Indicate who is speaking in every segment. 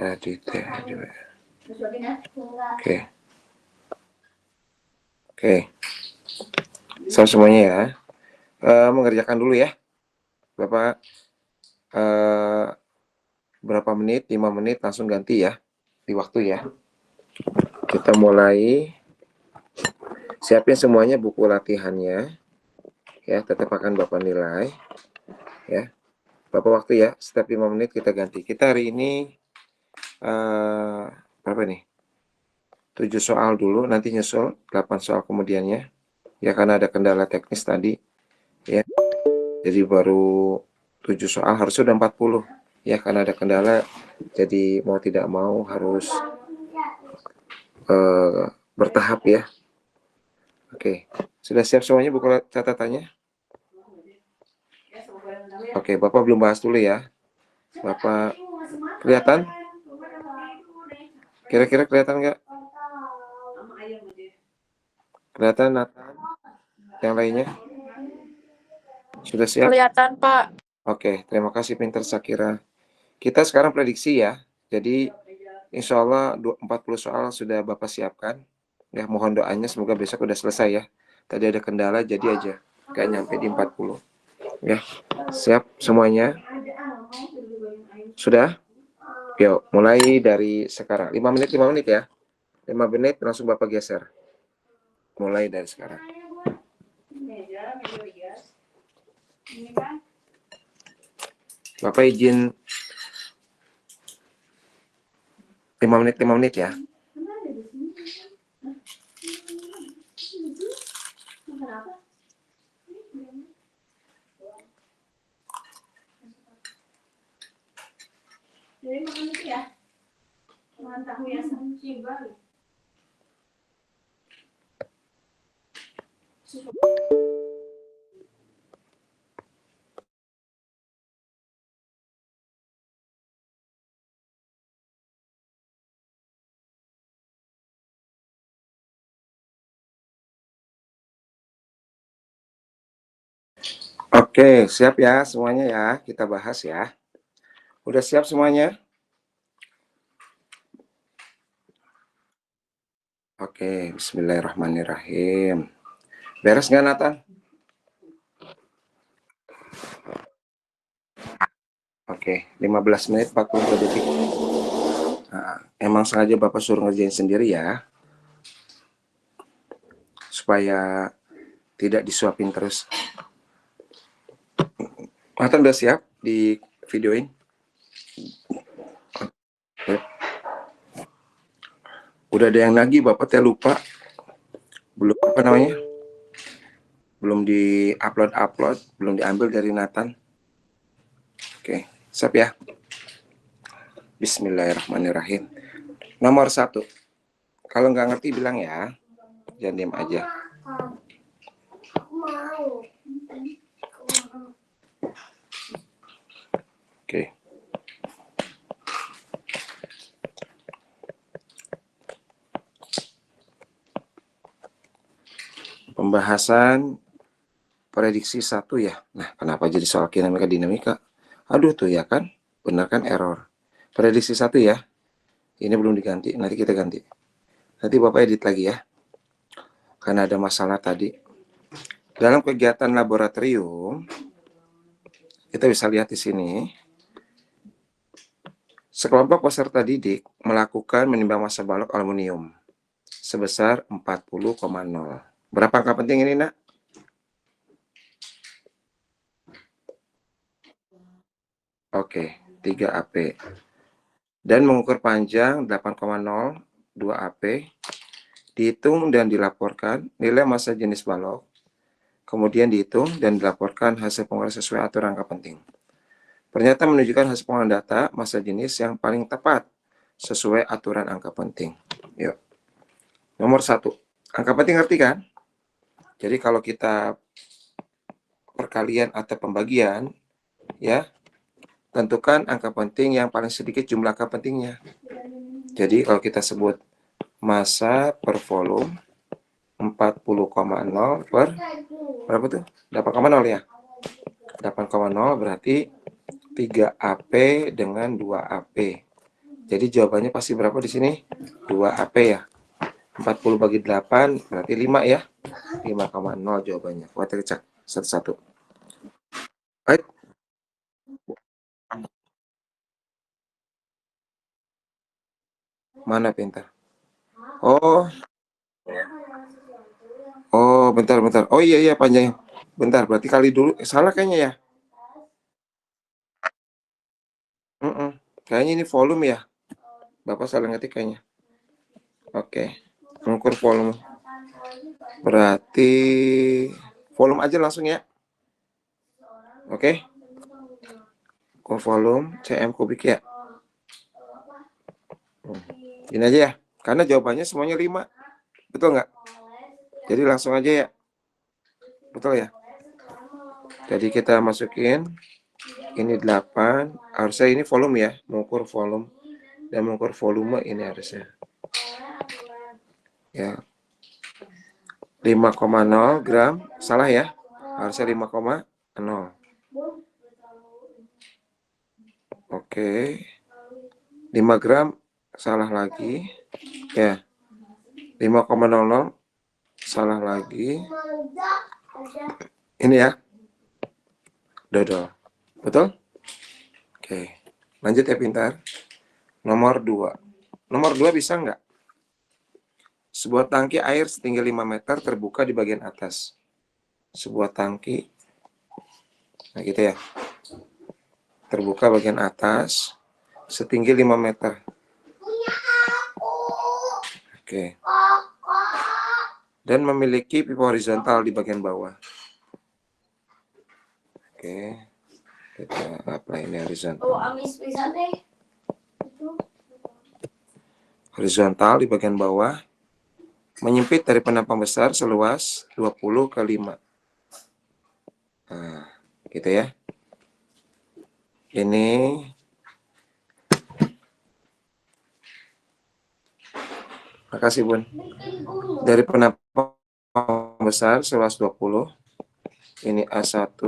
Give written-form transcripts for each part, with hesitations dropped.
Speaker 1: Oke. Oke. So, semuanya ya. Mengerjakan dulu ya. Bapak berapa menit? 5 menit langsung ganti ya. Di waktu ya. Kita mulai. Siapin semuanya buku latihannya. Ya, tetap akan Bapak nilai. Ya. Bapak waktu ya. Setiap 5 menit kita ganti. Kita hari ini berapa nih? 7 soal dulu, nanti nyusul 8 soal kemudiannya. Ya, karena ada kendala teknis tadi. Ya. Jadi baru 7 soal, harus sudah 40. Ya, karena ada kendala, jadi mau tidak mau harus bertahap ya. Oke, sudah siap semuanya buku catatannya? Oke, Bapak belum bahas dulu ya. Bapak kelihatan? Kira-kira kelihatan nggak? Kelihatan Nathan? Yang lainnya? Sudah siap?
Speaker 2: Kelihatan, Pak.
Speaker 1: Oke, terima kasih Pinter Sakira. Kita sekarang prediksi ya. Jadi insya Allah 40 soal sudah Bapak siapkan. Ya, mohon doanya semoga besok udah selesai ya. Tadi ada kendala jadi aja gak nyampe di 40. Ya, siap semuanya? Sudah? Yuk, mulai dari sekarang. 5 menit, 5 menit ya. 5 menit langsung Bapak geser. Mulai dari sekarang. Bapak izin 5 menit ya.
Speaker 3: Jadi makan itu ya, makan tahu ya sama cimbal.
Speaker 1: Oke, siap ya semuanya ya. Kita bahas ya. Udah siap semuanya? Oke, bismillahirrahmanirrahim. Beres nggak, Nathan? Oke, 15 menit 40 detik. Nah, emang sengaja Bapak suruh ngerjain sendiri ya. Supaya tidak disuapin terus. Nathan udah siap di videoin? Oke. Udah ada yang nagih, Bapak teh lupa. Belum apa namanya? Belum di-upload, belum diambil dari Nathan. Oke, siap ya. Bismillahirrahmanirrahim. Nomor 1. Kalau nggak ngerti bilang ya. Jangan diam aja. Oke. Pembahasan prediksi 1 ya. Nah, kenapa jadi soal dinamika? Aduh tuh ya kan. Benar kan error. Prediksi 1 ya. Ini belum diganti, nanti kita ganti. Nanti Bapak edit lagi ya. Karena ada masalah tadi. Dalam kegiatan laboratorium, kita bisa lihat di sini. Sekelompok peserta didik melakukan menimbang massa balok aluminium sebesar 40,0. Berapa angka penting ini, Nak? Oke, 3 AP. Dan mengukur panjang 8,0, 2 AP. Dihitung dan dilaporkan nilai massa jenis balok. Kemudian dihitung dan dilaporkan hasil pengolahan sesuai aturan angka penting. Pernyataan menunjukkan hasil pengolahan data massa jenis yang paling tepat sesuai aturan angka penting. Yuk. Nomor 1. Angka penting ngerti kan? Jadi kalau kita perkalian atau pembagian, ya, tentukan angka penting yang paling sedikit jumlah angka pentingnya. Jadi kalau kita sebut massa per volume 40,0 per berapa tuh? 8,0 ya. 8,0 berarti 3 AP dengan 2 AP. Jadi jawabannya pasti berapa di sini? 2 AP ya. 40 bagi 8 berarti 5 ya. 5,0 jawabannya. Buat cek satu-satu. Baik. Mana pintar? Oh, bentar. Oh iya panjangnya. Bentar, berarti kali dulu. Salah kayaknya ya. Kayaknya ini volume ya. Bapak salah ngetik kayaknya. Oke. Mengukur volume. Berarti volume aja langsung ya. Oke. Ukur volume cm kubik ya. Ini aja ya. Karena jawabannya semuanya 5. Betul nggak? Jadi langsung aja ya. Betul ya? Jadi kita masukin ini 8. Harusnya ini volume ya. Mengukur volume. Dan mengukur volume ini harusnya. Ya. 5,0 gram. Salah ya. Harusnya 5,0. Oke. 5 gram. Salah lagi. Ya. 5,00. Salah lagi. Ini ya. Dodol. Betul? Oke. Lanjut ya pintar. Nomor 2. Nomor 2 bisa nggak? Sebuah tangki air setinggi 5 meter terbuka di bagian atas. Sebuah tangki. Nah gitu ya. Terbuka bagian atas. Setinggi 5 meter. Oke. Dan memiliki pipa horizontal di bagian bawah. Oke. Kita apply ini horizontal. Horizontal di bagian bawah. Menyempit dari penampang besar seluas 20 ke 5. Nah, gitu ya. Ini makasih Bun. Dari penampang besar seluas 20. Ini A1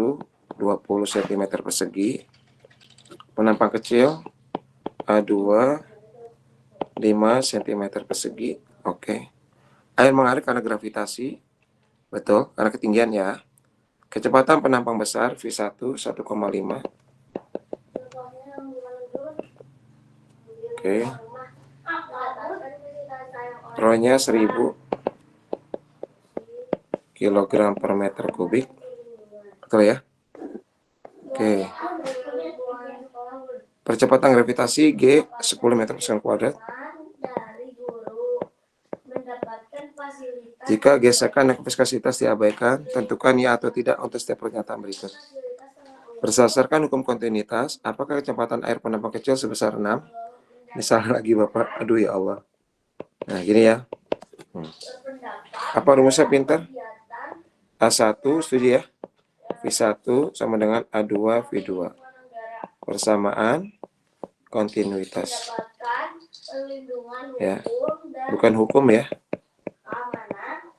Speaker 1: 20 cm persegi. Penampang kecil A2 5 cm persegi. Oke. Air mengalir karena gravitasi. Betul, karena ketinggian ya. Kecepatan penampang besar V1 1,5. Oke. Rho-nya 1000 kilogram per meter kubik. Betul ya? Oke. Percepatan gravitasi G 10 meter per second kuadrat. Jika gesekan dan viskositas diabaikan, tentukan ya atau tidak untuk setiap pernyataan berikut. Berdasarkan hukum kontinuitas, apakah kecepatan air penampang kecil sebesar 6? Misalnya lagi Bapak, aduh ya Allah. Nah gini ya. Apa rumusnya pintar? A1 setuju ya? V1 sama dengan A2 V2. Persamaan kontinuitas. Ya, bukan hukum ya.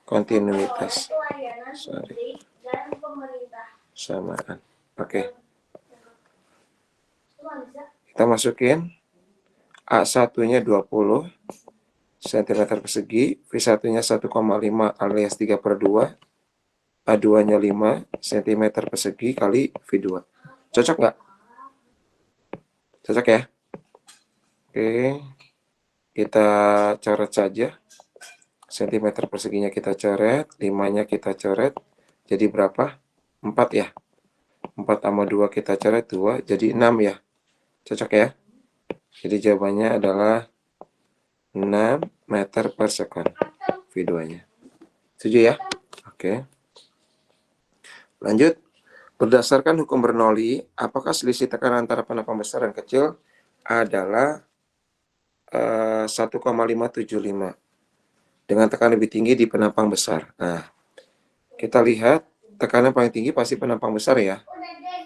Speaker 1: Kontinuitas. Sorry. Samaan. Oke. Kita masukin A1-nya 20 cm persegi, V1-nya 1,5 alias 3/2, A2-nya 5 cm persegi kali V2. Cocok nggak? Cocok ya? Oke. Kita coret saja. Sentimeter perseginya kita coret, 5-nya kita coret. Jadi berapa? 4 ya. 4 sama 2 kita coret 2, jadi 6 ya. Cocok ya? Jadi jawabannya adalah 6 meter per second V2-nya. Setuju ya? Oke. Lanjut. Berdasarkan hukum Bernoulli, apakah selisih tekanan antara penampang besar dan kecil adalah 1,575 dengan tekanan lebih tinggi di penampang besar. Nah, kita lihat tekanan paling tinggi pasti penampang besar ya.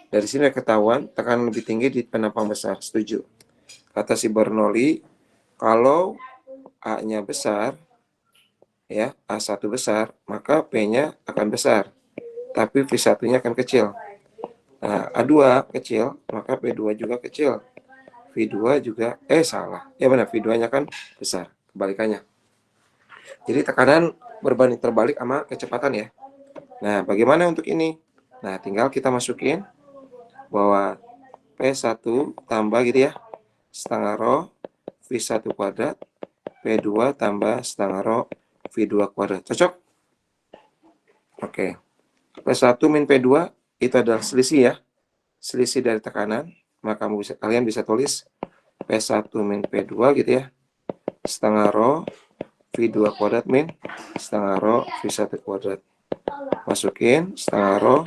Speaker 1: Dari sini ketahuan tekanan lebih tinggi di penampang besar. Setuju. Kata si Bernoulli, kalau A-nya besar, ya A1 besar, maka P-nya akan besar. Tapi V1-nya akan kecil. Nah, A2 kecil, maka P2 juga kecil. V2 juga, salah. Ya benar, V2-nya kan besar, kebalikannya. Jadi tekanan berbanding terbalik sama kecepatan ya. Nah, bagaimana untuk ini? Nah, tinggal kita masukin bahwa P1 tambah gitu ya, setengah rho V1 kuadrat, P2 tambah setengah rho V2 kuadrat. Cocok? Oke. P1 min P2 itu adalah selisih ya. Selisih dari tekanan. Maka kalian bisa tulis P1 min P2 gitu ya. Setengah rho V2 kuadrat min setengah rho V1 kuadrat. Masukin setengah rho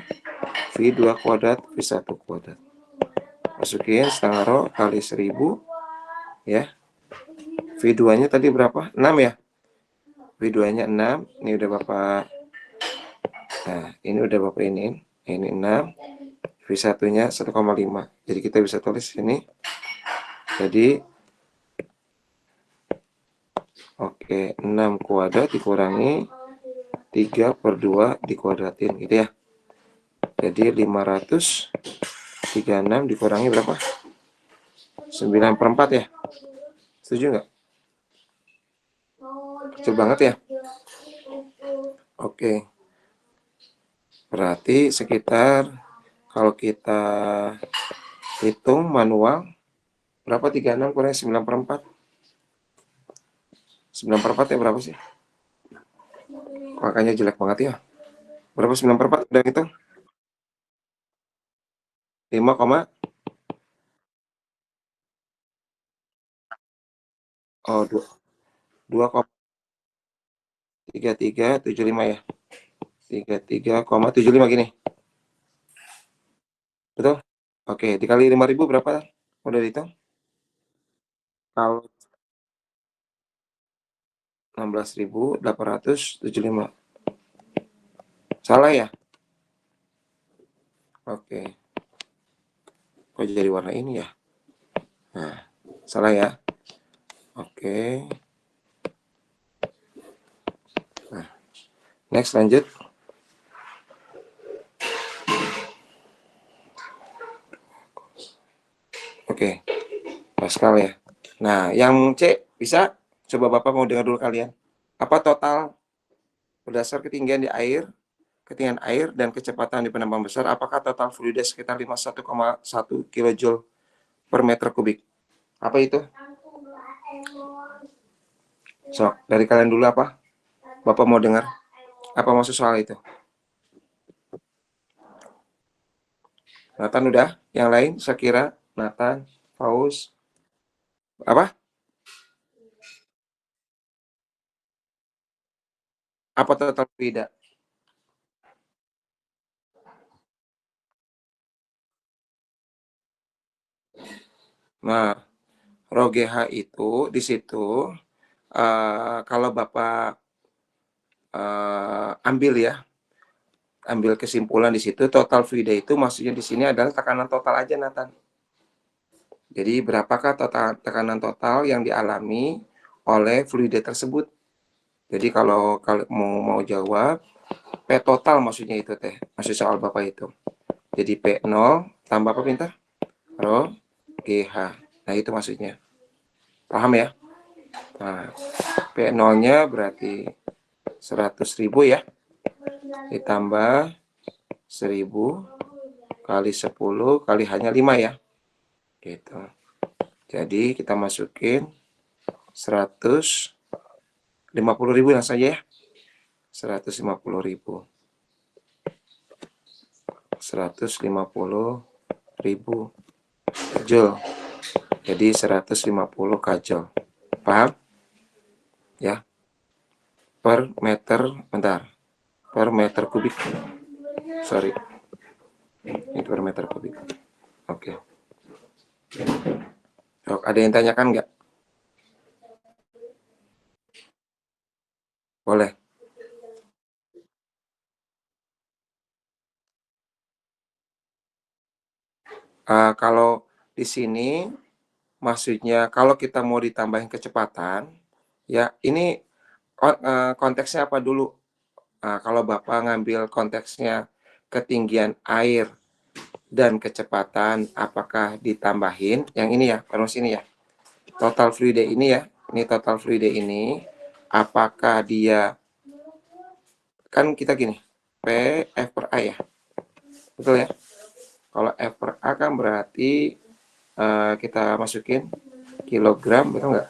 Speaker 1: V2 kuadrat V1 kuadrat. Masukin setengah rho kali 1000 ya. V2-nya tadi berapa? 6 ya. V2-nya 6. Ini udah Bapak. Nah, ini udah Bapak ini. Ini 6. V1-nya 1,5. Jadi kita bisa tulis ini. Jadi oke, 6 kuadrat dikurangi 3/2 dikuadratin gitu ya. Jadi 536 dikurangi berapa? 9/4 ya. Setuju nggak? Kecil banget ya. Oke. Berarti sekitar kalau kita hitung manual berapa 36 kurangi 9/4? 9/4 ya berapa sih? Makanya jelek banget ya. Berapa 9/4 udah hitung? 5, oh 2,3375 ya. 33,75 gini. Betul? Oke, dikali 5.000 berapa? Udah dihitung? Kalau 16.875. Salah ya? Oke. Kok jadi warna ini ya? Nah, salah ya? Oke. Nah, next lanjut. Oke. Pascal ya. Nah, yang C bisa? Coba Bapak mau dengar dulu kalian. Apa total berdasar ketinggian di air, ketinggian air dan kecepatan di penampang besar, apakah total fluida sekitar 51,1 kJ per meter kubik? Apa itu? So, dari kalian dulu apa? Bapak mau dengar? Apa maksud soal itu? Nathan udah? Yang lain? Shakira, Nathan, Faus, apa? Apa total fluida? Nah, rho GH itu di situ kalau Bapak ambil ya, ambil kesimpulan di situ total fluida itu maksudnya di sini adalah tekanan total aja Nathan. Jadi berapakah total tekanan total yang dialami oleh fluida tersebut? Jadi kalau mau jawab P total maksudnya itu teh, maksud soal Bapak itu. Jadi P0 tambah apa pintar? Rho GH. Nah, itu maksudnya. Paham ya? Nah, P0-nya berarti 100.000 ya. Ditambah 1000 kali 10 kali hanya 5 ya. Gitu. Jadi kita masukin 150.000 langsung aja ya. 150.000. 150.000 joule. Jadi 150 kJ. Paham? Ya. Per meter, bentar. Per meter kubik. Sorry. Ini per meter kubik. Oke. Ada yang tanyakan nggak? Boleh. Kalau di sini maksudnya kalau kita mau ditambahin kecepatan, ya ini konteksnya apa dulu? Kalau Bapak ngambil konteksnya ketinggian air dan kecepatan apakah ditambahin yang ini ya, panos ini ya. Total fluid ini ya. Ini total fluid ini apakah dia, kan kita gini, P F per A ya. Betul ya? Kalau F per A kan berarti kita masukin kilogram, betul nggak?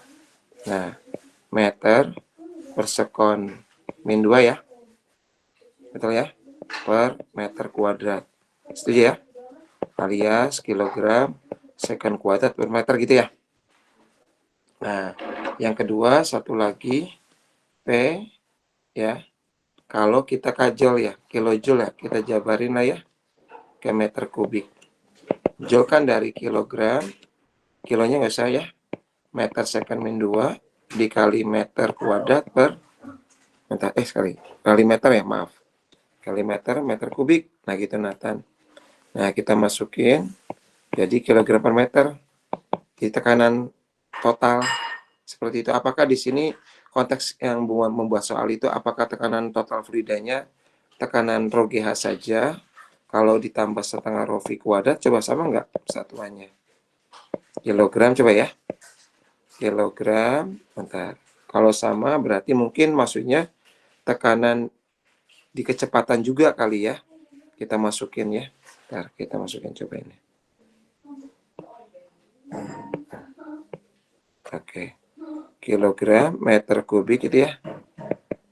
Speaker 1: Nah, meter per sekon min 2 ya. Betul ya? Per meter kuadrat. Setuju ya? Alias kilogram sekon kuadrat per meter gitu ya. Nah, yang kedua satu lagi P ya. Kalau kita kajol ya, kilojoule ya, kita jabarin lah ya ke meter kubik. Joule kan dari kilogram, kilonya nggak usah ya. Meter second min 2 dikali meter kuadrat per kali meter ya, maaf. Kali meter, meter kubik. Nah gitu Nathan. Nah kita masukin jadi kilogram per meter. Di tekanan total seperti itu. Apakah di sini konteks yang membuat soal itu apakah tekanan total fluidanya tekanan rho GH saja? Kalau ditambah setengah rho V kuadrat, coba sama nggak satuannya? Kilogram coba ya. Kilogram, bentar. Kalau sama berarti mungkin maksudnya tekanan di kecepatan juga kali ya. Kita masukin ya. Bentar, kita masukin coba ini. Oke. Kilogram meter kubik itu ya.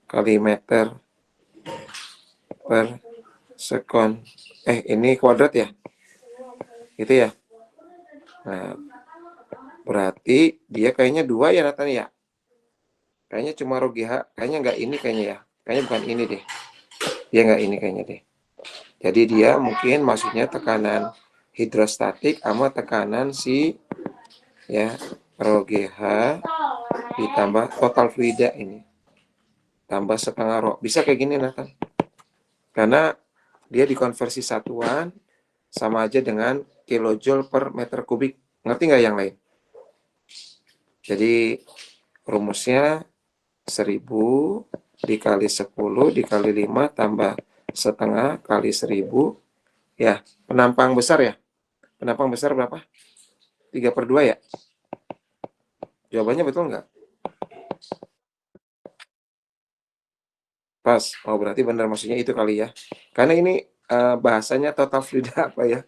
Speaker 1: Kali meter per sekon. Ini kuadrat ya. Itu ya. Nah, berarti dia kayaknya 2 ya Nathan ya. Kayaknya cuma rho GH, kayaknya nggak ini kayaknya ya. Kayaknya bukan ini deh. Dia nggak ini kayaknya deh. Jadi dia mungkin maksudnya tekanan hidrostatik sama tekanan si ya rho GH ditambah total fluida ini. Tambah setengah rho. Bisa kayak gini Nathan. Karena dia dikonversi satuan sama aja dengan kilojoule per meter kubik. Ngerti nggak yang lain? Jadi rumusnya 1000 dikali 10 dikali 5 tambah setengah kali 1000 ya, penampang besar ya. Penampang besar berapa? 3/2 ya? Jawabannya betul nggak? Pas. Oh berarti benar maksudnya itu kali ya. Karena ini bahasanya total fluid apa ya.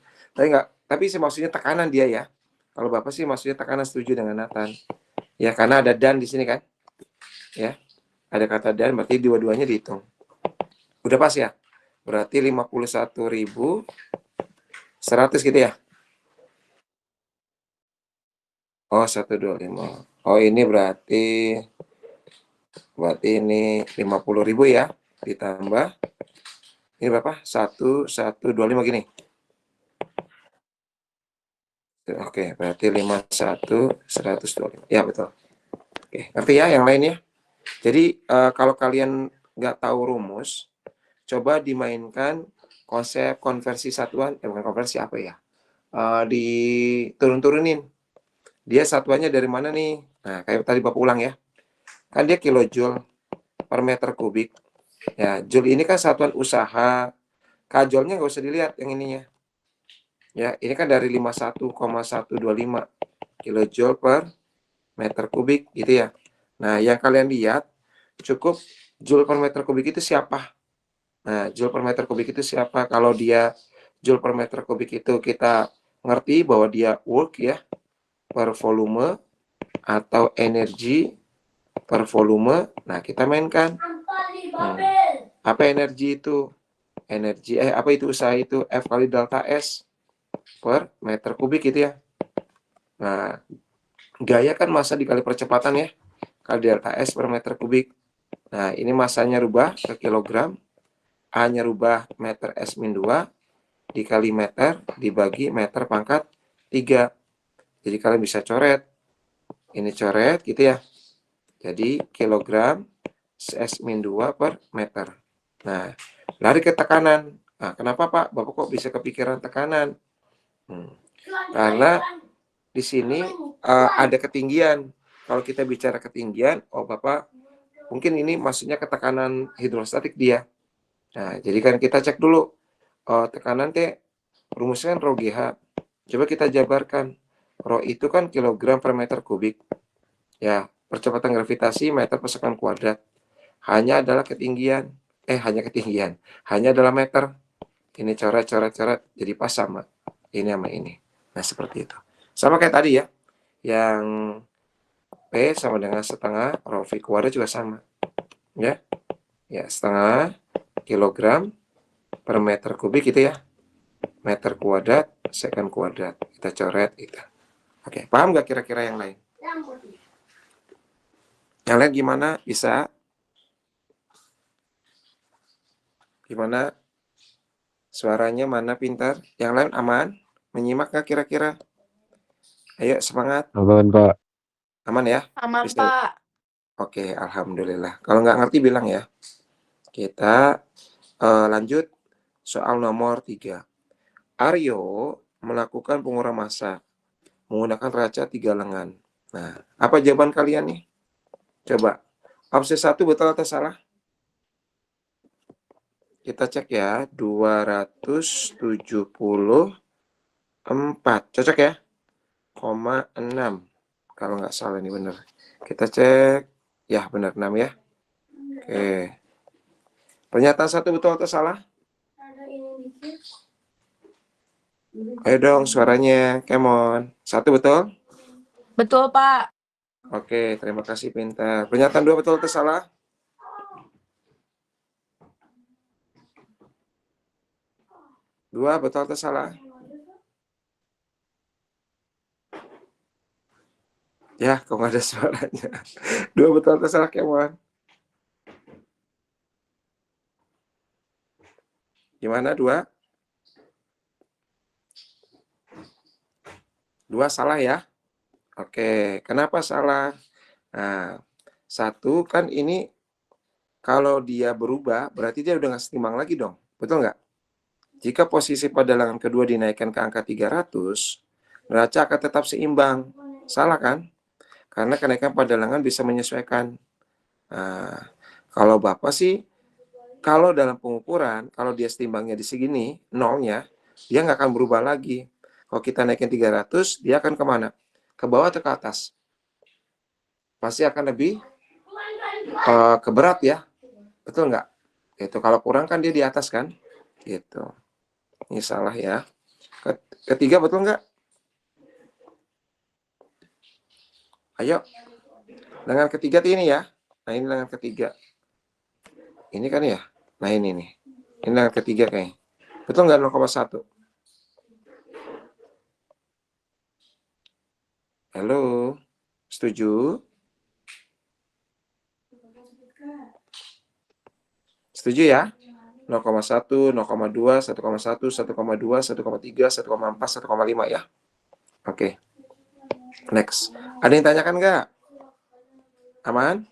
Speaker 1: Tapi sih maksudnya tekanan dia ya. Kalau Bapak sih maksudnya tekanan, setuju dengan Nathan. Ya karena ada dan di sini kan. Ya. Ada kata dan berarti dua-duanya dihitung. Udah pas ya? Berarti 51.100 gitu ya? Oh, 125. Oh, ini berarti ini 50.000 ya. Ditambah ini berapa? 1125 gini. Oke, berarti 51.125. Ya, betul. Oke, ngerti ya yang lainnya? Jadi kalau kalian nggak tahu rumus, coba dimainkan konsep konversi satuan, bukan konversi apa ya? Diturun-turunin. Dia satuannya dari mana nih? Nah, kayak tadi Bapak ulang ya. Kan dia kilojoule per meter kubik. Ya, joule ini kan satuan usaha. Kajolnya nggak usah dilihat yang ininya. Ya, ini kan dari 51,125 kilojoule per meter kubik gitu ya. Nah, yang kalian lihat cukup joule per meter kubik itu siapa? Nah, joule per meter kubik itu siapa? Kalau dia joule per meter kubik itu kita ngerti bahwa dia work ya per volume atau energi per volume. Nah, kita mainkan. Apa energi itu? Apa itu usaha itu? F kali delta S per meter kubik gitu ya. Nah, gaya kan massa dikali percepatan ya. Kali delta S per meter kubik. Nah, ini massanya rubah ke kilogram. A-nya rubah meter S min 2 dikali meter dibagi meter pangkat 3. Jadi kalian bisa coret. Ini coret gitu ya. Jadi kilogram S min 2 per meter. Nah, lari ke tekanan. Nah, kenapa Pak? Bapak kok bisa kepikiran tekanan? Karena di sini ada ketinggian. Kalau kita bicara ketinggian, oh Bapak, mungkin ini maksudnya ketekanan hidrostatik dia. Nah, jadi kan kita cek dulu tekanan teh Rumusnya kan rho GH. Coba kita jabarkan. Rho itu kan kilogram per meter kubik. Ya, percepatan gravitasi meter per sekon kuadrat. Hanya adalah ketinggian. Hanya ketinggian. Hanya adalah meter. Ini coret. Jadi pas sama. Ini sama ini. Nah, seperti itu. Sama kayak tadi ya. Yang P sama dengan setengah. Rho V kuadrat juga sama. Ya. Ya, setengah kilogram per meter kubik gitu ya. Meter kuadrat, sekon kuadrat. Kita coret itu. Oke, paham nggak kira-kira yang lain? Yang lain gimana? Bisa? Gimana? Suaranya mana pintar? Yang lain aman? Menyimak nggak kira-kira? Ayo semangat.
Speaker 2: Aman, Pak.
Speaker 1: Aman ya?
Speaker 3: Aman,
Speaker 1: Bisa?
Speaker 3: Pak.
Speaker 1: Oke, alhamdulillah. Kalau nggak ngerti bilang ya. Kita lanjut soal nomor 3. Aryo melakukan pengurangan massa menggunakan raca 3 lengan. Nah, apa jawaban kalian nih? Coba. Opsi 1 betul atau salah? Kita cek ya. 274. Cocok ya? 0,6. Kalau nggak salah ini benar. Kita cek. Ya, benar 6 ya. Oke. Pernyataan 1 betul atau salah? Ayo dong suaranya. Come on. 1 betul?
Speaker 3: Betul, Pak.
Speaker 1: Oke, terima kasih pintar. Pernyataan 2 betul atau salah? Dua betul atau salah? Ya, kok nggak ada suaranya. 2 betul atau salah, Kemon? Gimana 2? 2 salah ya? Oke, kenapa salah? Nah, 1 kan ini kalau dia berubah, berarti dia udah nggak setimbang lagi dong. Betul nggak? Jika posisi pada lengan kedua dinaikkan ke angka 300, neraca akan tetap seimbang. Salah kan? Karena kenaikan pada lengan bisa menyesuaikan. Nah, kalau Bapak sih, kalau dalam pengukuran, kalau dia setimbangnya di segini, nolnya, dia nggak akan berubah lagi. Kalau kita naikin 300, dia akan kemana? Ke bawah atau ke atas? Pasti akan lebih ke berat ya. Betul nggak? Itu kalau kurang kan dia di atas kan? Gitu. Ini salah ya. Ketiga betul nggak? Ayo. Lengan ketiga ini ya. Nah ini lengan ketiga. Ini kan ya. Nah ini nih. Ini lengan ketiga kayaknya. Betul nggak 0,1? Halo. Setuju? Setuju ya? 0,1, 0,2, 1,1, 1,2, 1,3, 1,4, 1,5 ya. Oke. Next. Ada yang tanyakan nggak? Aman?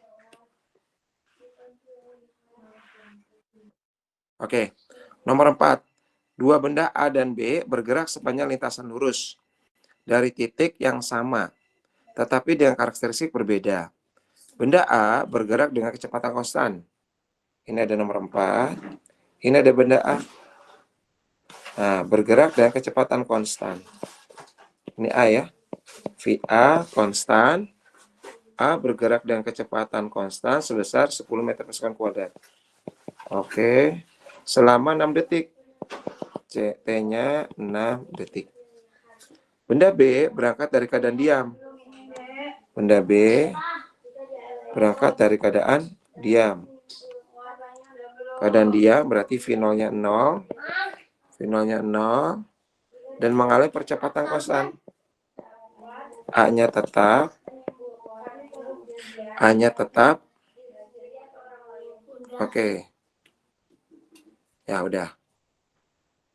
Speaker 1: Oke. Nomor 4. Dua benda A dan B bergerak sepanjang lintasan lurus dari titik yang sama, tetapi dengan karakteristik berbeda. Benda A bergerak dengan kecepatan konstan. Ini ada nomor 4. Ini ada benda A. Nah, bergerak dengan kecepatan konstan. Ini A ya. VA konstan. A bergerak dengan kecepatan konstan sebesar 10 meter per sekon kuadrat. Oke. Selama 6 detik. T-nya 6 detik. Benda B berangkat dari keadaan diam. Benda B berangkat dari keadaan diam. Keadaan diam berarti V0-nya 0. V0-nya 0. Dan mengalami percepatan konstan. A-nya tetap. A-nya tetap. Oke. Ya udah.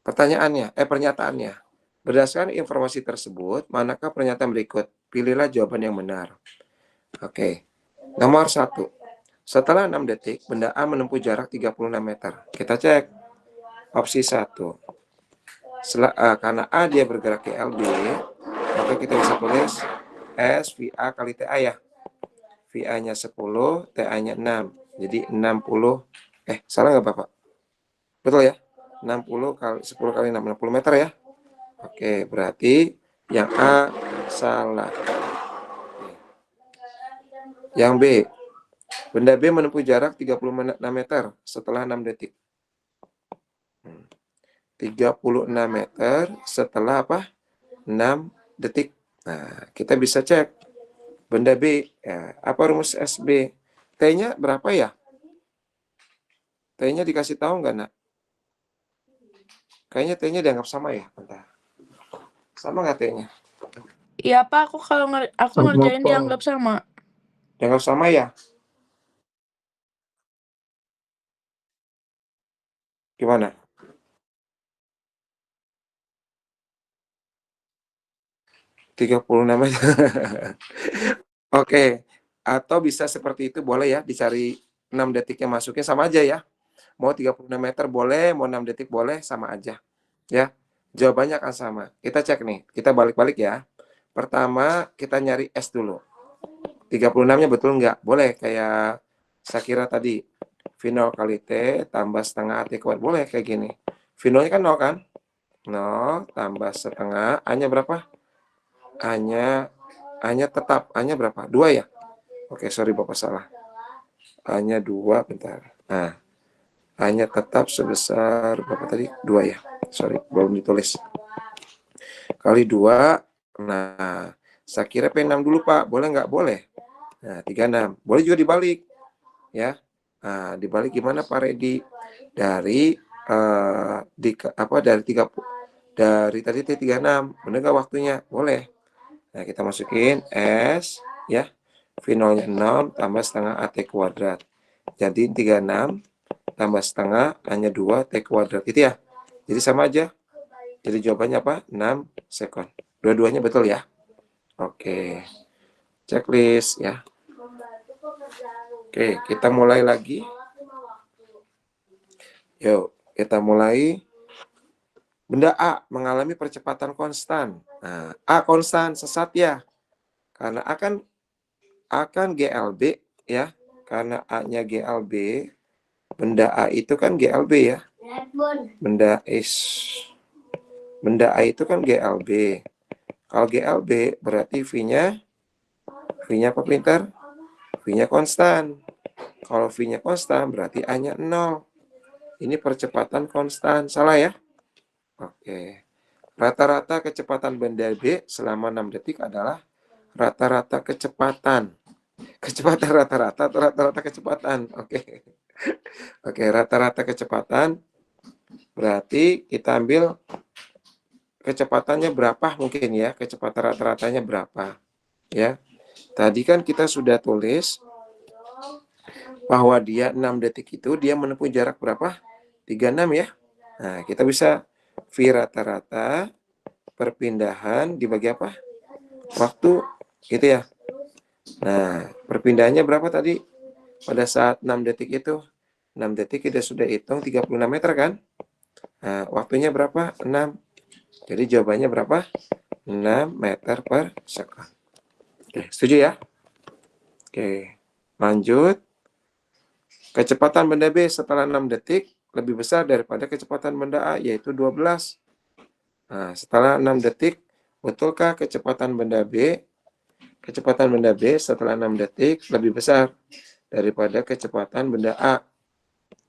Speaker 1: Pernyataannya. Berdasarkan informasi tersebut, manakah pernyataan berikut? Pilihlah jawaban yang benar. Oke. Nomor 1. Setelah 6 detik, benda A menempuh jarak 36 meter. Kita cek. Opsi 1. Karena A dia bergerak ke LB, maka kita bisa tulis S VA kali TA ya. VA-nya 10, TA-nya 6. Jadi 60. Salah nggak Bapak? Betul ya? 60 kali 10 kali 6, 60 meter ya. Oke, berarti yang A salah. Yang B, benda B menempuh jarak 36 meter setelah 6 detik. 36 meter setelah apa? 6 detik. Nah, kita bisa cek benda B. Ya, apa rumus SB? T-nya berapa ya? T-nya dikasih tahu nggak, nak? Kayaknya T-nya dianggap sama ya. Bentar. Sama nggak T-nya?
Speaker 2: Iya Pak, aku kalau aku ngerjain dianggap sama.
Speaker 1: Dianggap sama ya? Gimana? Tiga puluh 36 meter. Oke. Atau bisa seperti itu, boleh ya, dicari 6 detiknya masuknya sama aja ya. Mau 36 meter boleh, mau 6 detik boleh, sama aja. Ya, jawabannya akan sama. Kita cek nih, kita balik-balik ya. Pertama, kita nyari S dulu. 36-nya betul nggak? Boleh, kayak Sakira tadi. V0 kali T tambah setengah T kuadrat. Boleh kayak gini. V0-nya kan 0 kan? 0 tambah setengah. A-nya berapa? A-nya tetap. A-nya berapa? 2 ya? Oke, sorry Bapak salah. A-nya 2, bentar. Nah, A-nya tetap sebesar berapa tadi? 2 ya. Sorry, belum ditulis. Kali 2. Nah, saya kira P6 dulu Pak. Boleh nggak? Boleh. Nah, 36. Boleh juga dibalik. Ya. Nah, dibalik gimana Pak Redi? Dari dari 30, dari tadi T36. Benar nggak waktunya? Boleh. Nah, kita masukin S ya. V0-nya 6 tambah setengah AT kuadrat. Jadi 36 tambah setengah hanya 2 T kuadrat. Itu ya. Jadi sama aja. Jadi jawabannya apa? 6 sekon. Dua-duanya betul ya. Oke. Checklist ya. Oke, kita mulai lagi. Yuk, kita mulai. Benda A mengalami percepatan konstan. Nah, A konstan, sesat ya. Karena akan GLB ya. Karena A-nya GLB, benda A itu kan GLB ya. Benda A itu kan GLB. Kalau GLB berarti V-nya apa pintar? V-nya konstan. Kalau V-nya konstan berarti A-nya 0. Ini percepatan konstan. Salah ya? Oke. Rata-rata kecepatan benda B selama 6 detik adalah rata-rata kecepatan. Kecepatan rata-rata atau rata-rata kecepatan? Oke. Oke, rata-rata kecepatan berarti kita ambil kecepatannya berapa mungkin ya? Kecepatan rata-ratanya berapa? Ya. Tadi kan kita sudah tulis bahwa dia 6 detik itu dia menempuh jarak berapa? 36 ya. Nah, kita bisa V rata-rata perpindahan dibagi apa? Waktu gitu ya. Nah, perpindahannya berapa tadi? Pada saat 6 detik itu. 6 detik kita sudah hitung 36 meter kan? Nah, waktunya berapa? 6. Jadi jawabannya berapa? 6 meter per second. Oke, setuju ya? Oke, lanjut. Kecepatan benda B setelah 6 detik lebih besar daripada kecepatan benda A, yaitu 12. Nah, setelah 6 detik, betulkah kecepatan benda B setelah 6 detik lebih besar daripada kecepatan benda A,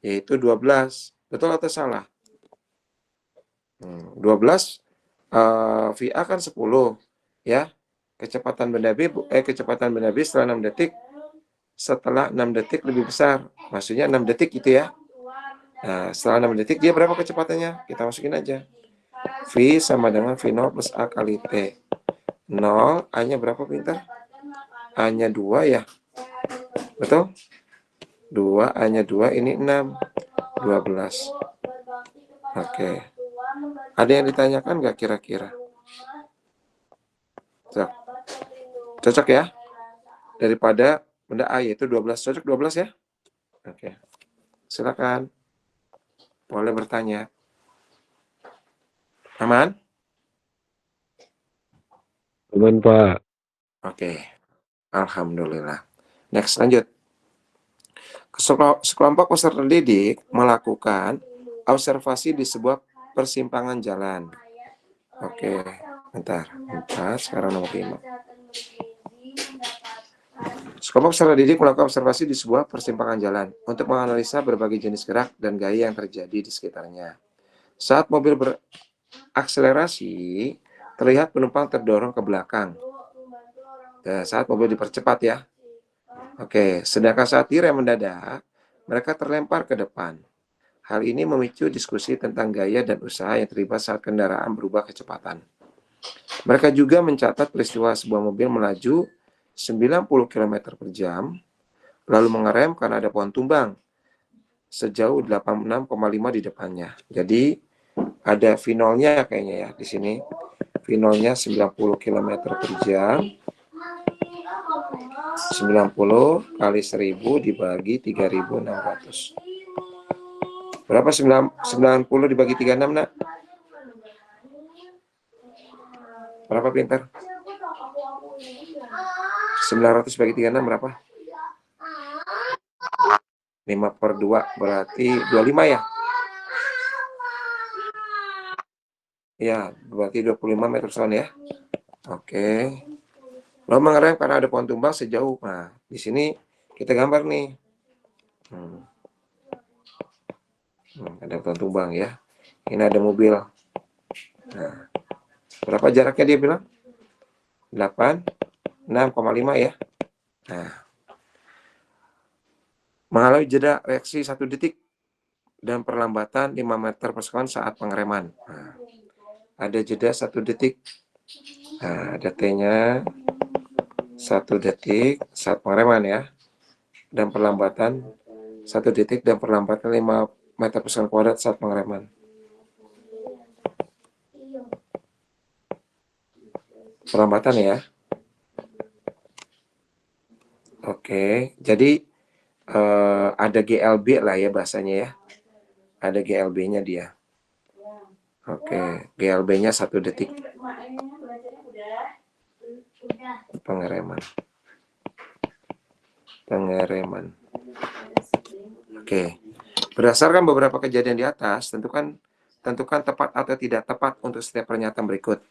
Speaker 1: yaitu 12. Betul atau salah? 12 VA kan 10 ya. Kecepatan benda B setelah 6 detik lebih besar. Maksudnya 6 detik gitu ya. Nah, setelah 6 detik dia berapa kecepatannya? Kita masukin aja. V sama dengan V0 plus A kali T. 0, A-nya berapa pintar? A-nya 2 ya. Betul? 2, A-nya 2, ini 6. 12. Oke. Ada yang ditanyakan nggak kira-kira? Cocok ya? Daripada benda A yaitu 12. Cocok 12 ya? Oke. Silakan. Boleh bertanya. Aman?
Speaker 4: Aman, Pak.
Speaker 1: Oke. Alhamdulillah. Next, lanjut. Sekelompok peserta didik melakukan observasi di sebuah persimpangan jalan. Oke, bentar. Sekarang nomor 5. Sekelompok peserta didik melakukan observasi di sebuah persimpangan jalan untuk menganalisa berbagai jenis gerak dan gaya yang terjadi di sekitarnya. Saat mobil berakselerasi, terlihat penumpang terdorong ke belakang. Saat mobil dipercepat ya. Oke, sedangkan saat direm mendadak, mereka terlempar ke depan. Hal ini memicu diskusi tentang gaya dan usaha yang terlibat saat kendaraan berubah kecepatan. Mereka juga mencatat peristiwa sebuah mobil melaju 90 km per jam, lalu mengerem karena ada pohon tumbang sejauh 86,5 di depannya. Jadi ada V0-nya kayaknya ya di sini. V0-nya 90 km per jam. 90 kali 1000 dibagi 3600. Berapa 90 dibagi 36, Nak? Berapa pintar? 900 bagi 36 berapa? 5/2 berarti 25 ya? Ya, berarti 25 meter sekon ya. Oke. Lalu mengerem karena ada pohon tumbang sejauh. Nah, di sini kita gambar nih. Ada pohon tumbang ya. Ini ada mobil. Nah, berapa jaraknya dia bilang? 6,5 ya. Nah, mengalami jeda reaksi 1 detik dan perlambatan 5 meter per sekon saat pengereman. Nah, ada jeda 1 detik. Nah, ada T-nya 1 detik saat pengereman ya. Dan perlambatan 1 detik dan perlambatan 5 meter per sekon kuadrat saat pengereman. Perlambatan ya. Oke, jadi ada GLB lah ya bahasanya ya. Ada GLB-nya dia. Oke, GLB-nya 1 detik. Pengereman. Oke. Berdasarkan beberapa kejadian di atas, tentukan tepat atau tidak tepat untuk setiap pernyataan berikut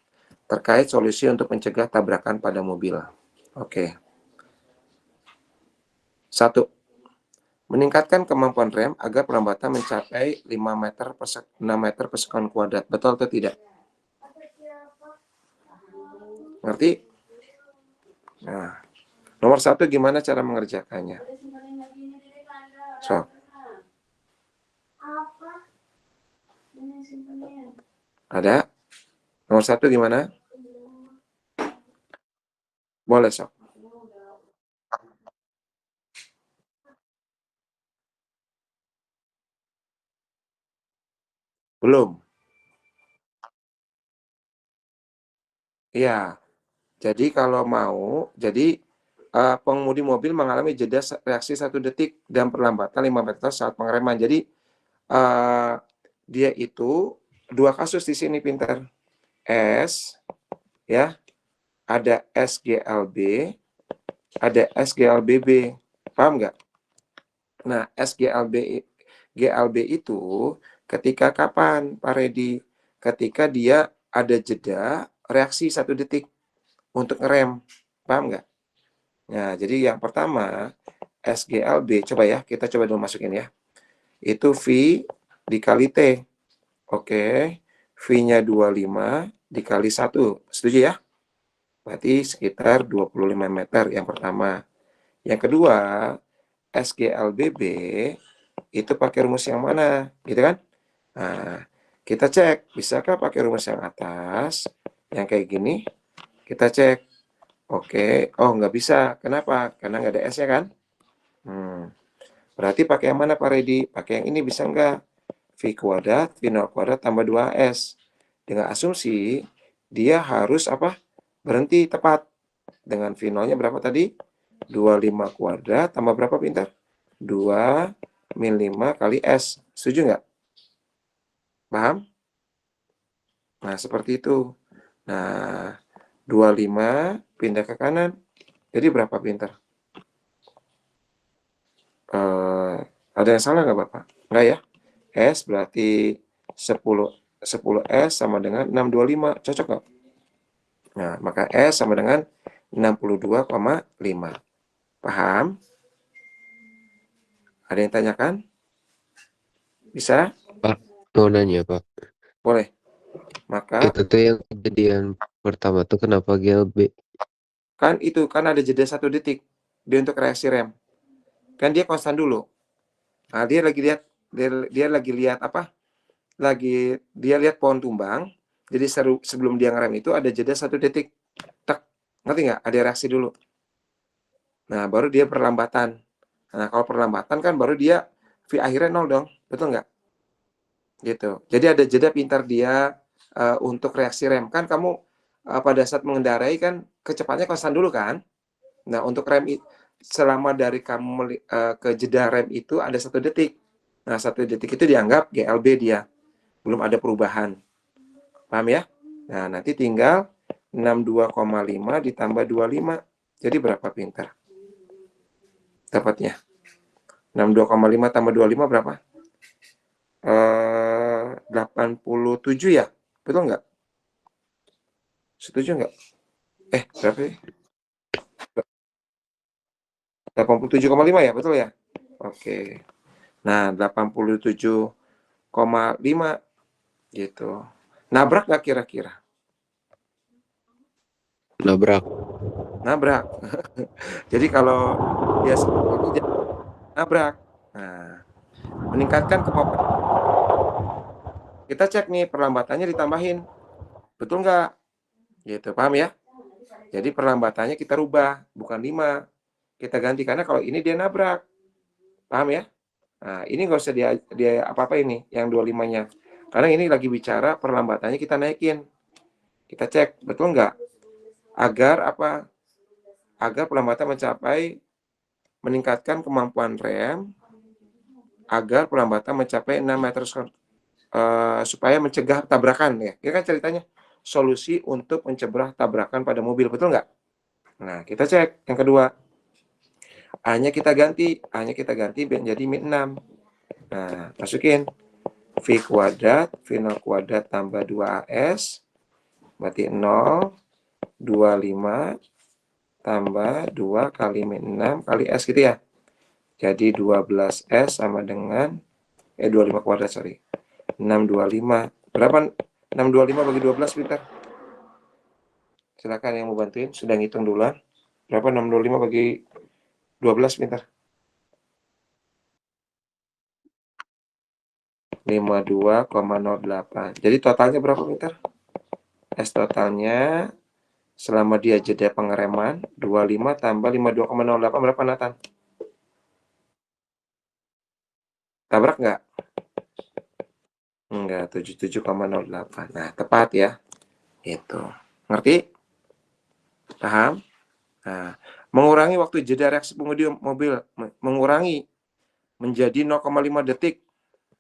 Speaker 1: terkait solusi untuk mencegah tabrakan pada mobil. Oke. 1. Meningkatkan kemampuan rem agar perlambatan mencapai 6 meter per sekon kuadrat. Betul atau tidak? Ngerti? Nah, nomor 1 gimana cara mengerjakannya? So. Ada? Nomor 1 gimana? Boleh, Sok. Belum. Iya. Jadi kalau mau, pengemudi mobil mengalami jeda reaksi 1 detik dan perlambatan 5 meter saat pengereman. Jadi dia itu 2 kasus di sini pintar. S ya, ada SGLB, ada SGLBB. Paham nggak? Nah, GLB itu ketika kapan, Pak Redi? Ketika dia ada jeda reaksi 1 detik untuk ngerem. Paham nggak? Nah, jadi yang pertama SGLB, coba ya, kita coba dulu masukin ya. Itu V dikali T. Oke, V-nya 25 dikali 1. Setuju ya? Berarti sekitar 25 meter yang pertama. Yang kedua, SGLBB itu pakai rumus yang mana? Gitu kan? Nah, kita cek, bisakah pakai rumus yang atas? Yang kayak gini, kita cek. Oke, oh nggak bisa. Kenapa? Karena nggak ada S-nya kan? Berarti pakai yang mana Pak Redi? Pakai yang ini bisa nggak? V kuadrat, V0 kuadrat tambah 2S. Dengan asumsi, dia harus apa? Berhenti tepat. Dengan V0-nya berapa tadi? 25 kuadrat tambah berapa pintar? 2 min 5 kali S. Setuju nggak? Paham? Nah, seperti itu. Nah, 25 pindah ke kanan. Jadi berapa pintar? Ada yang salah nggak Bapak? Nggak ya? S berarti 10. 10S sama dengan 625. Cocok nggak? Nah, maka S sama dengan 62,5. Paham? Ada yang tanyakan? Bisa?
Speaker 4: Pak, mau nanya Pak.
Speaker 1: Boleh. Maka
Speaker 4: Itu tuh yang kejadian pertama tuh kenapa GLB?
Speaker 1: kan ada jeda 1 detik dia untuk reaksi rem. Kan dia konstan dulu. Nah, dia lagi lihat apa? Dia lihat pohon tumbang. Jadi sebelum dia ngerem itu ada jeda 1 detik. Tak, ngerti nggak? Ada reaksi dulu. Nah, baru dia perlambatan. Nah, kalau perlambatan kan baru dia V akhirnya 0 dong. Betul nggak? Gitu. Jadi ada jeda pintar dia untuk reaksi rem. Kan kamu pada saat mengendarai kan kecepatannya konstan dulu kan? Nah, untuk rem selama dari kamu ke jeda rem itu ada 1 detik. Nah, 1 detik itu dianggap GLB dia. Belum ada perubahan. Paham ya? Nah, nanti tinggal 62,5 ditambah 25. Jadi berapa pintar? Dapatnya. 62,5 tambah 25 berapa? 87 ya? Betul nggak? Setuju nggak? Berapa ya? 87,5 ya? Betul ya? Oke. Nah, 87,5 gitu. Nabrak nggak kira-kira?
Speaker 4: Nabrak.
Speaker 1: Nabrak. Jadi kalau dia nabrak. Nah, meningkatkan kemampuan. Kita cek nih perlambatannya ditambahin. Betul nggak? Gitu, paham ya? Jadi perlambatannya kita rubah, bukan 5. Kita ganti, karena kalau ini dia nabrak. Paham ya? Nah, ini nggak usah dia apa-apa ini, yang 25-nya. Karena ini lagi bicara perlambatannya kita naikin. Kita cek, betul nggak? Agar apa? Agar perlambatan meningkatkan kemampuan rem, agar perlambatan mencapai 6 meter supaya mencegah tabrakan ya. Ini kan ceritanya solusi untuk mencegah tabrakan pada mobil, betul nggak? Nah, kita cek yang kedua. A-nya kita ganti menjadi min 6. Nah, masukin V kuadrat, V0 kuadrat tambah 2AS, berarti 0, 25 tambah 2 kali min 6 kali S gitu ya. Jadi 12S sama dengan 25 kuadrat, sorry. 625. Berapa 625 bagi 12, pintar? Silakan yang mau bantuin, sudah ngitung duluan. Berapa 625 bagi 12, pintar? 52,08. Jadi totalnya berapa, pintar? S totalnya selama dia jeda pengereman 25 tambah 52,08 berapa, Nathan? Tabrak nggak? Enggak, 77,08. Nah, tepat ya. Itu. Ngerti? Paham? Nah, mengurangi waktu jeda reaksi pengemudi mobil, mengurangi menjadi 0,5 detik.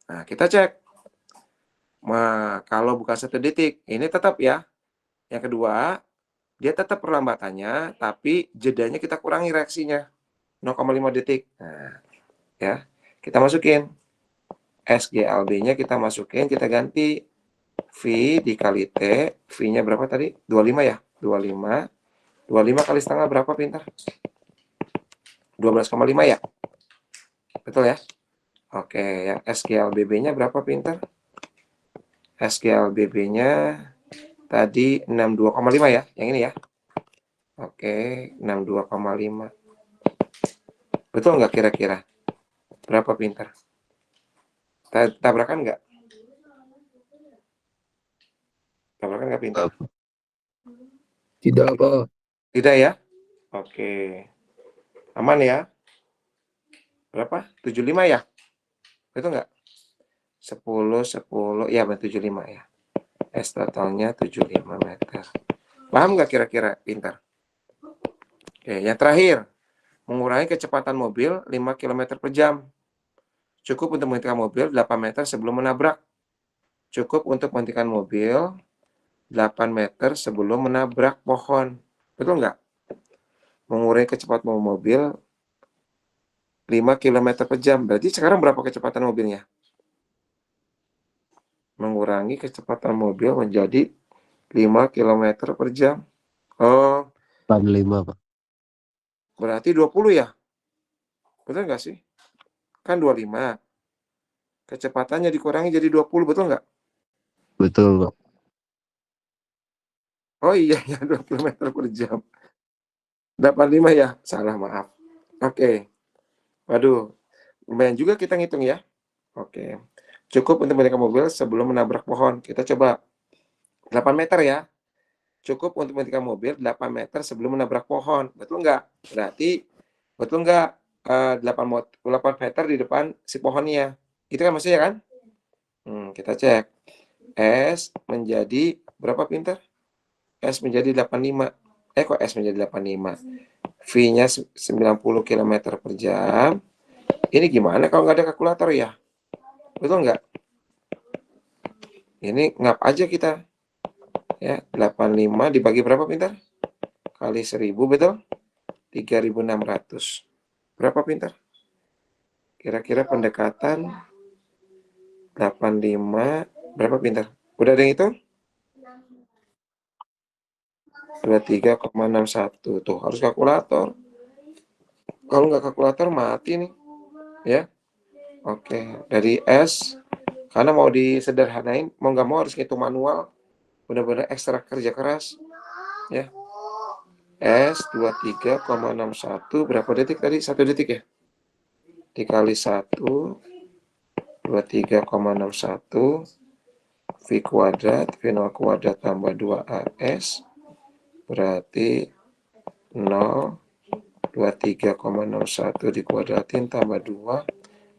Speaker 1: Nah, kita cek. Nah, kalau bukan 1 detik, ini tetap ya. Yang kedua, dia tetap perlambatannya, tapi jedanya kita kurangi reaksinya. 0,5 detik. Nah, ya. Kita masukin. SGLB-nya kita masukin, kita ganti V dikali T. V-nya berapa tadi? 25 ya? 25. 25 kali setengah berapa, pintar? 12,5 ya? Betul ya? Oke, yang SGLBB-nya berapa, pintar? SGLBB-nya tadi 62,5 ya? Yang ini ya? Oke, 62,5. Betul nggak kira-kira? Berapa, pintar? Tabrakan nggak? Tabrakan nggak, pintar?
Speaker 4: Tidak apa.
Speaker 1: Tidak ya? Oke. Aman ya? Berapa? 75 ya? Betul nggak? 10, ya, 75 ya. S totalnya 75 meter. Paham nggak kira-kira, pintar? Oke, yang terakhir. Mengurangi kecepatan mobil 5 km per jam. Cukup untuk menghentikan mobil 8 meter sebelum menabrak. Cukup untuk menghentikan mobil 8 meter sebelum menabrak pohon. Betul nggak? Mengurangi kecepatan mobil 5 km per jam. Berarti sekarang berapa kecepatan mobilnya? mengurangi kecepatan mobil menjadi 5 km per jam. Oh,
Speaker 4: 85, Pak.
Speaker 1: berarti 20 ya? Betul nggak sih? Kan 25. Kecepatannya dikurangi jadi 20, betul nggak?
Speaker 4: Betul, Pak.
Speaker 1: Oh iya, ya 2 km per jam. 85 ya? Salah, maaf. Oke. Waduh, lumayan juga kita ngitung ya. Oke. Cukup untuk menekan mobil sebelum menabrak pohon. Kita coba 8 meter ya. Cukup untuk menekan mobil 8 meter sebelum menabrak pohon. Betul nggak? Berarti, betul nggak 8 meter di depan si pohonnya? Itu kan maksudnya kan? Kita cek. S menjadi berapa pintar? S menjadi 85. Kok S menjadi 85? V-nya 90 km per jam. Ini gimana kalau nggak ada kalkulator ya? Betul nggak? Ini ngap aja kita. Ya, 85 dibagi berapa pintar? Kali 1000, betul? 3600. Berapa pintar? Kira-kira pendekatan 85 berapa pintar? Udah ada yang hitung? 23,61. Tuh, harus kalkulator. Kalau nggak kalkulator mati nih. Ya. Oke, dari S karena mau disederhanain, mau nggak mau harus ngitung manual. Benar-benar ekstra kerja keras. Ya. S 23,61 berapa detik tadi? 1 detik ya? Dikali 1 23,61 V kuadrat, V0 kuadrat tambah 2AS berarti 0 23,61 dikuadratin tambah 2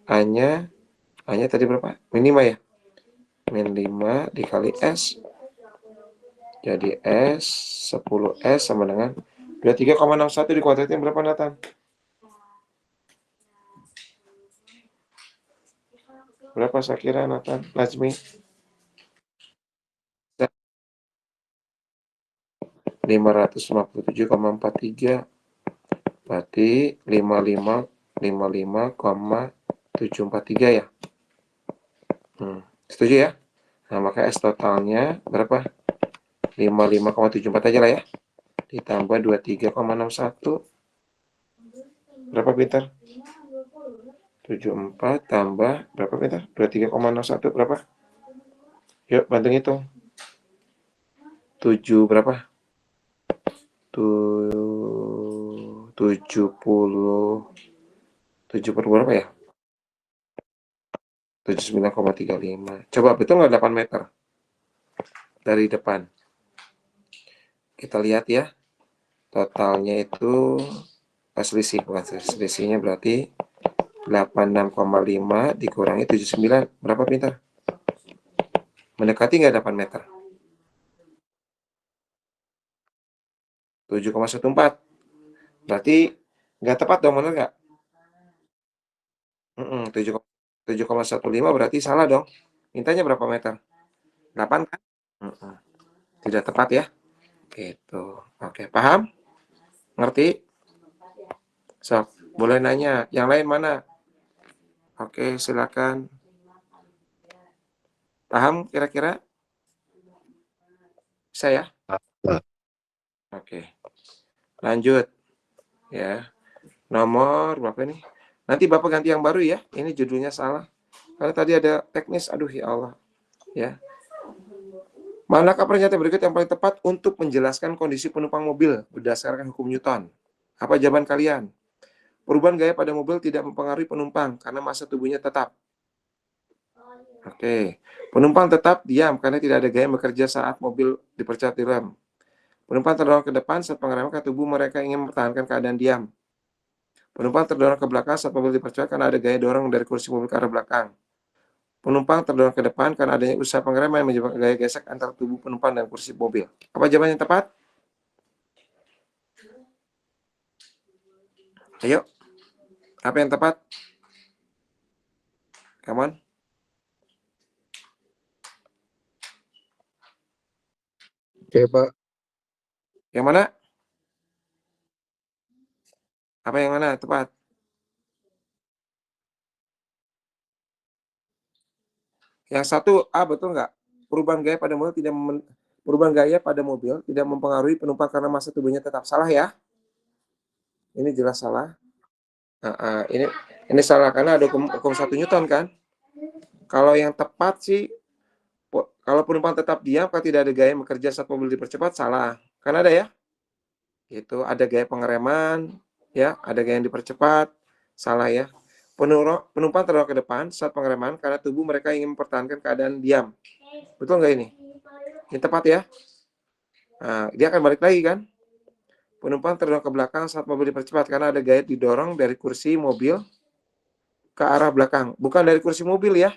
Speaker 1: A-nya tadi berapa? Min 5 ya? Min 5 dikali S jadi S 10S sama dengan 23,61 dikuadratin berapa, Nathan? Berapa saya kira, Nathan? Najmi? 557,43 berarti 55,743 ya. Setuju ya? Nah, maka S totalnya berapa? 55,74 aja lah ya. Ditambah 23,61. Berapa pintar? 74 tambah berapa pintar? 23,61 berapa? Yuk, bantu hitung. 7 berapa? 70 berapa ya? 79,35. Coba betul nggak 8 meter dari depan? Kita lihat ya. Totalnya itu selisih, selisihnya berarti 86,5 dikurangi 79. Berapa pintar? Mendekati nggak 8 meter? 7,14. Berarti nggak tepat dong, bener nggak? 7,15 berarti salah dong. Mintanya berapa meter? 8 kan? Tidak tepat ya. Gitu. Oke, paham? Ngerti? So, boleh nanya. Yang lain mana? Oke, silakan. Paham kira-kira? Saya?
Speaker 4: Pak.
Speaker 1: Oke. Lanjut. Ya. Nomor berapa nih? Nanti Bapak ganti yang baru ya. Ini judulnya salah. Karena tadi ada teknis. Aduh ya Allah. Ya. Manakah pernyataan berikut yang paling tepat untuk menjelaskan kondisi penumpang mobil berdasarkan hukum Newton? Apa jawaban kalian? Perubahan gaya pada mobil tidak mempengaruhi penumpang karena massa tubuhnya tetap. Oke. Penumpang tetap diam karena tidak ada gaya bekerja saat mobil dipercepat direm. Penumpang terdorong ke depan saat pengereman karena tubuh mereka ingin mempertahankan keadaan diam. Penumpang terdorong ke belakang saat mobil dipercepat karena ada gaya dorong dari kursi mobil ke arah belakang. Penumpang terdorong ke depan karena adanya usaha pengereman yang menyebabkan gaya gesek antara tubuh penumpang dan kursi mobil. Apa jawaban yang tepat? Ayo. Apa yang tepat? Come on.
Speaker 4: Oke, Pak.
Speaker 1: Yang mana? Apa yang mana tepat? Yang satu A betul nggak? Perubahan gaya pada mobil tidak mempengaruhi penumpang karena massa tubuhnya tetap. Salah ya? Ini jelas salah. Ini salah karena ada hukum 1 Newton kan? Kalau yang tepat sih, kalau penumpang tetap diam, kalau tidak ada gaya bekerja saat mobil dipercepat, salah. Kan ada ya? Itu ada gaya pengereman, ya, ada gaya yang dipercepat, salah ya. Penumpang terdorong ke depan saat pengereman karena tubuh mereka ingin mempertahankan keadaan diam. Betul nggak ini? Ini tepat ya? Nah, dia akan balik lagi kan? Penumpang terdorong ke belakang saat mobil dipercepat karena ada gaya didorong dari kursi mobil ke arah belakang. Bukan dari kursi mobil ya.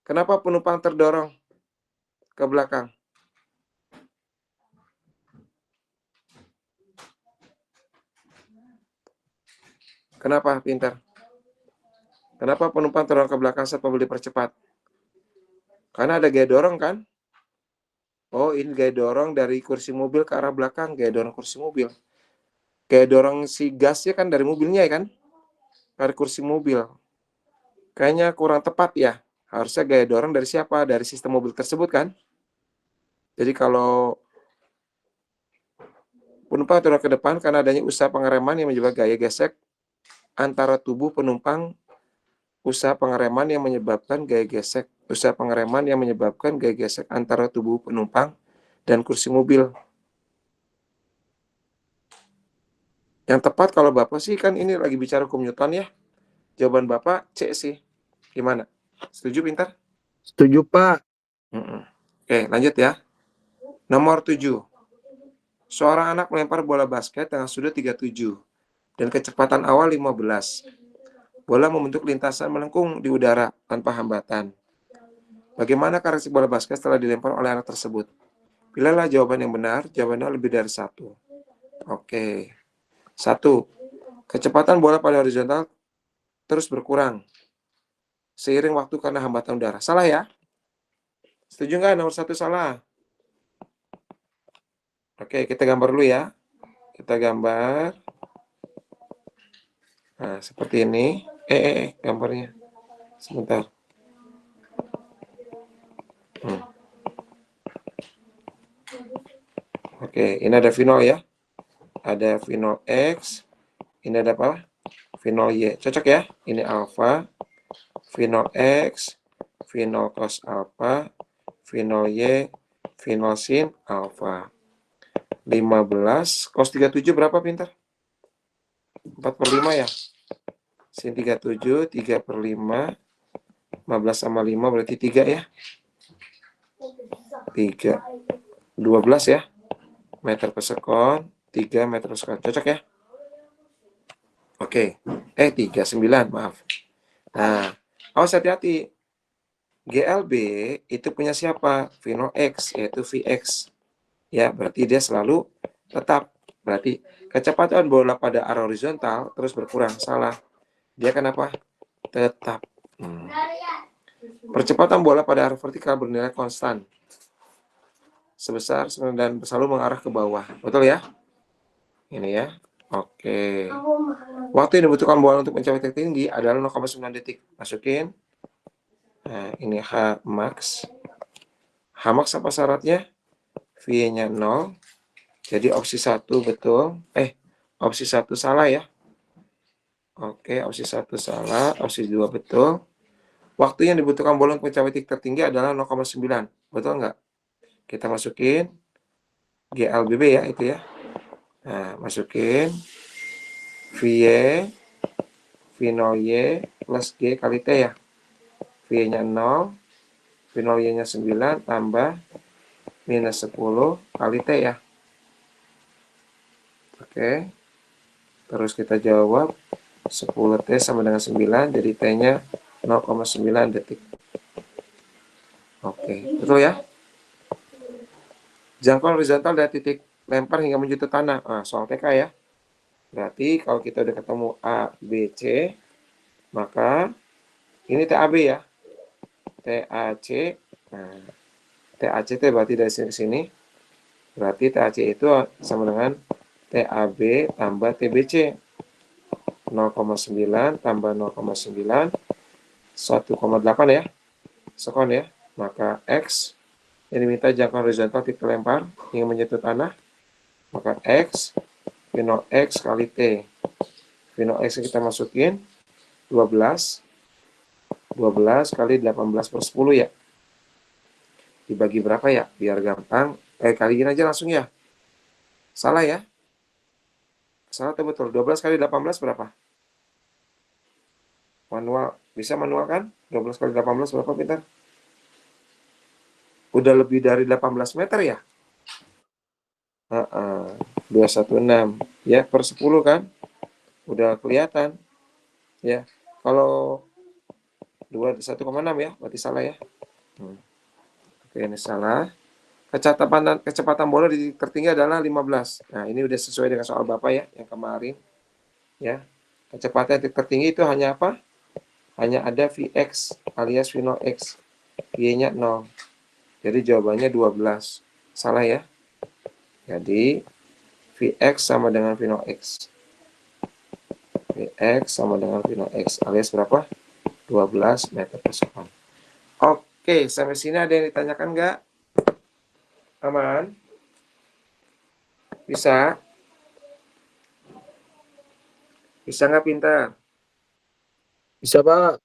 Speaker 1: Kenapa penumpang terdorong ke belakang? Kenapa, pintar? Kenapa penumpang terdorong ke belakang saat mobil dipercepat? Karena ada gaya dorong kan? Oh, ini gaya dorong dari kursi mobil ke arah belakang, gaya dorong kursi mobil. Gaya dorong si gasnya kan dari mobilnya ya kan? Dari kursi mobil. Kayaknya kurang tepat ya. Harusnya gaya dorong dari siapa? Dari sistem mobil tersebut kan? Jadi kalau penumpang terdorong ke depan karena adanya usaha pengereman yang menyebabkan gaya gesek antara tubuh penumpang, usaha pengereman yang menyebabkan gaya gesek, usaha pengereman yang menyebabkan gaya gesek antara tubuh penumpang dan kursi mobil. Yang tepat kalau Bapak sih kan ini lagi bicara hukum Newton ya. Jawaban Bapak C sih. Gimana? Setuju pintar?
Speaker 5: Setuju, Pak.
Speaker 1: Oke, lanjut ya. Nomor 7. Seorang anak melempar bola basket dengan sudut 37 dan kecepatan awal 15. Bola membentuk lintasan melengkung di udara tanpa hambatan. Bagaimana karakteristik bola basket setelah dilempar oleh anak tersebut? Pilihlah jawaban yang benar, jawabannya lebih dari 1. Oke. 1. Kecepatan bola pada horizontal terus berkurang seiring waktu karena hambatan udara. Salah ya? Setuju nggak? Nomor 1 salah. Oke, kita gambar dulu ya. Kita gambar. Nah, seperti ini. Gambarnya. Sebentar. Oke, ini ada V0 ya. Ada V0 X. Ini ada apa? V0 Y. Cocok ya? Ini alfa. V0 X. V0 cos alfa. V0 Y. V0 sin alfa. 15. Cos 37 berapa pintar? 4/5 ya? Sin 37, 3/5. 15 sama 5 berarti 3 ya? 3. 12 ya? Meter per sekon. 3 meter per sekon. Cocok ya? Oke. 39, maaf. Nah, awas hati-hati. GLB itu punya siapa? V0 X, yaitu Vx. Ya, berarti dia selalu tetap. Berarti kecepatan bola pada arah horizontal terus berkurang. Salah. Dia kenapa? Tetap. Percepatan bola pada arah vertikal bernilai konstan. Sebesar dan selalu mengarah ke bawah. Betul ya? Ini ya. Oke. Waktu yang dibutuhkan bola untuk mencapai titik tinggi adalah 0,9 detik. Masukin. Nah, ini H max. H max apa syaratnya? V-nya 0. Jadi opsi 1 betul. Opsi 1 salah ya. Oke, opsi 1 salah. Opsi 2 betul. Waktu yang dibutuhkan bola untuk mencapai titik tertinggi adalah 0,9. Betul nggak? Kita masukin GLBB ya, itu ya. Nah, masukin VY, V0Y plus G kali T ya. V-nya 0, V0Y-nya 9 tambah minus 10 kali T ya. Oke. Terus kita jawab 10T sama dengan 9, jadi T-nya 0,9 detik. Oke, betul ya? Jangkauan horizontal dari titik lempar hingga menuju tanah. Nah, soal TK ya. Berarti kalau kita udah ketemu A, B, C, maka ini TAB ya. TAC. Nah, TAC itu berarti dari sini ke sini. Berarti TAC itu sama dengan TAB tambah TBC. 0,9 tambah 0,9, 1,8 ya. sekon ya. Maka X yang diminta jangkauan horizontal titik lempar hingga menyentuh tanah. Maka X, V0 X kali T. V0 X kita masukin 12 kali 18/10 ya. Dibagi berapa ya? Biar gampang. Kaliin aja langsung ya. Salah ya? Salah atau betul? 12 kali 18 berapa? Manual. Bisa manual kan? 12 kali 18 berapa, Pintar? Udah lebih dari 18 meter ya? 216. Ya, per 10 kan? Udah kelihatan. Ya. Kalau 1,6 ya, berarti salah ya. Oke, ini salah. Kecepatan bola di titik tertinggi adalah 15. Nah, ini udah sesuai dengan soal Bapak ya, yang kemarin. Ya. Kecepatan titik tertinggi itu hanya apa? Hanya ada Vx alias V0 X. Y-nya 0. Jadi jawabannya 12. Salah ya. Jadi Vx sama dengan V0 X. Vx sama dengan V0 X alias berapa? 12 meter per second. Oke, sampai sini ada yang ditanyakan nggak? Aman? Bisa? Bisa nggak, Pintar?
Speaker 5: Bisa, Pak.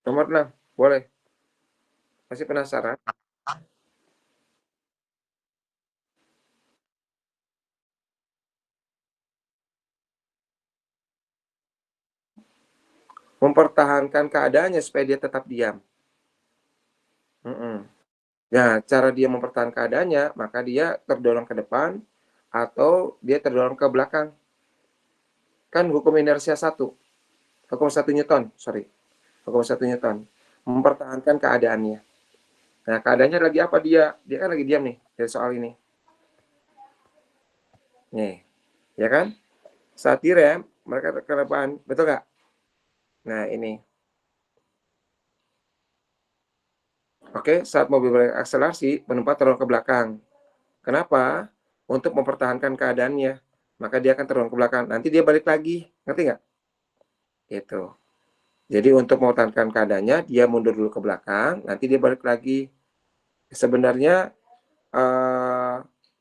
Speaker 1: Nomor 6, boleh. Masih penasaran? Mempertahankan keadaannya supaya dia tetap diam. Nah, cara dia mempertahankan keadaannya, maka dia terdorong ke depan atau dia terdorong ke belakang. Kan hukum inersia 1. Hukum 1 Newton, sorry. Hukum 1 Newton. Mempertahankan keadaannya. Nah, keadaannya lagi apa dia? Dia kan lagi diam nih, dari soal ini. Nih, ya kan? Saat direm, mereka ke depan. Betul nggak? Nah, ini. Oke, saat mobil berakselerasi, penumpang terdorong ke belakang. Kenapa? Untuk mempertahankan keadaannya. Maka dia akan terdorong ke belakang. Nanti dia balik lagi. Ngerti nggak? Gitu. Jadi untuk mempertahankan keadaannya, dia mundur dulu ke belakang, nanti dia balik lagi. Sebenarnya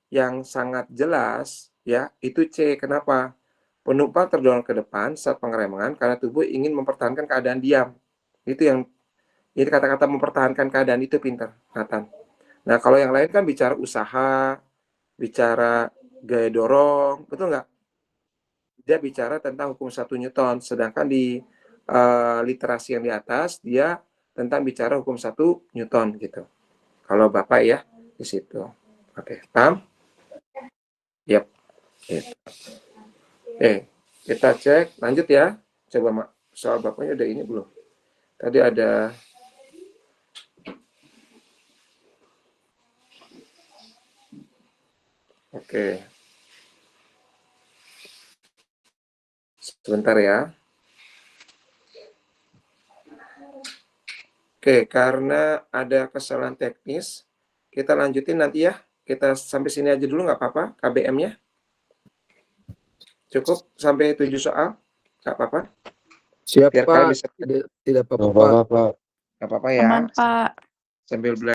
Speaker 1: yang sangat jelas ya, itu C. Kenapa? Penumpang terdorong ke depan saat pengeremangan karena tubuh ingin mempertahankan keadaan diam. Itu yang ini kata-kata mempertahankan keadaan itu pintar, Nathan. Nah, kalau yang lain kan bicara usaha, bicara gaya dorong, betul nggak? Dia bicara tentang hukum 1 Newton, sedangkan di literasi yang di atas dia tentang bicara hukum 1 Newton gitu. Kalau Bapak ya di situ. Oke, paham? Yap. Gitu. Kita cek, lanjut ya. Coba soal Bapaknya udah ini belum? Tadi ada Oke. Sebentar ya. Oke, karena ada kesalahan teknis, kita lanjutin nanti ya. Kita sampai sini aja dulu nggak apa-apa, KBM-nya. Cukup sampai 7 soal, nggak apa-apa.
Speaker 5: Siap,
Speaker 1: Biar
Speaker 5: Pak.
Speaker 1: kalian bisa
Speaker 5: Tidak apa-apa,
Speaker 4: Nggak
Speaker 5: Pak.
Speaker 4: apa-apa, Pak.
Speaker 1: nggak apa-apa ya.
Speaker 2: Aman, Pak.
Speaker 1: Sambil belajar.